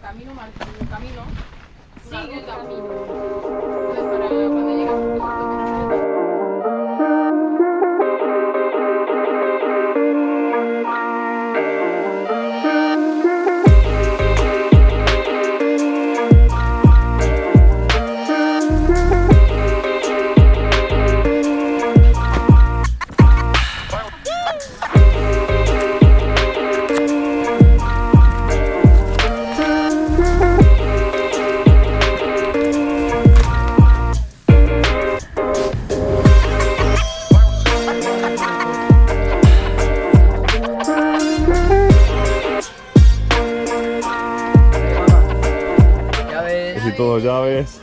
camino, marca un camino, sigue el camino. Entonces, para cuando llegas a un punto que no sabes. Y todo llaves.